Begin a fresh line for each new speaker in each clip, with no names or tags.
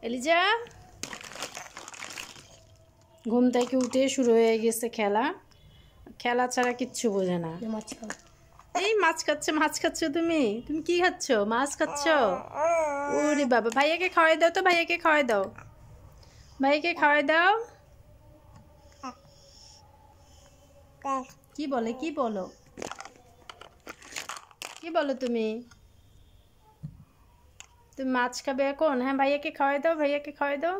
Eliza ঘুম থেকে উঠে শুরু হয়ে গেছে খেলা। খেলা ছাড়া কিচ্ছু বোঝে না। এই মাছ খাচ্ছ তুমি তুমি কি খাচ্ছ? মাছ খাচ্ছ? ওরে বাবা, ভাইয়াকে খাওয়াই দাও তো, ভাইয়াকে খাওয়াই দাও, ভাইয়াকে খাওয়াই দাও। কি বলে কি বলো কি বলো তুমি? তুমি মাছ খাবে এখন? হ্যাঁ, ভাইয়াকে খাওয়াই দাও, ভাইয়াকে খাওয়াই দাও।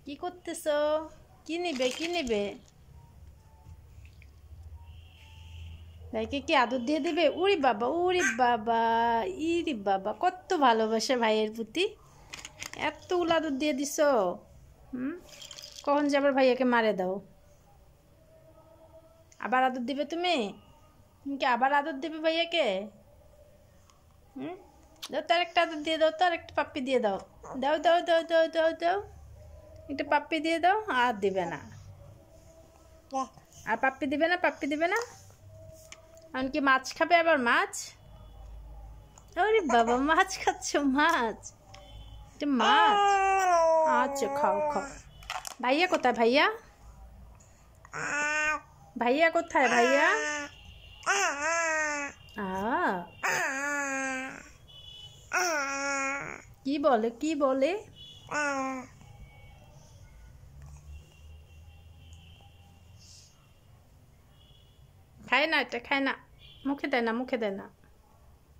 কি করতেছ? কি নিবে কি নিবে? ভাইকে কি আদর দিয়ে দিবে? উরি বাবা, উরি বাবা, ইরি বাবা, কত ভালোবাসে ভাইয়ের প্রতি, এতগুলো আদর দিয়ে দিছ। কখন যে আবার ভাইয়াকে মারে দাও। আবার আদর দিবে তুমি? তুমি কি আবার আদর দিবে ভাইয়াকে? দাও, তার একটা আদর দিয়ে দাও, তার একটা পাপ্পি দিয়ে দাও। দাও দাও দাও দাও দাও দাও, একটা পাপ্পি দিয়ে দাও। আর দিবে না, আর পাপ্পি দিবে না, পাপ্পি দিবে না। এমনকি মাছ খাবে আবার, মাছ। আরে বাবা, মাছ খাচ্ছ? মাছ, এটা মাছ। আচ্ছা, খাও খাও। ভাইয়া কোথায়? ভাইয়া, ভাইয়া কোথায়? ভাইয়া কি বলে কি বলে? খায় না, এটা খায় না, মুখে দেয় না, মুখে দেয় না।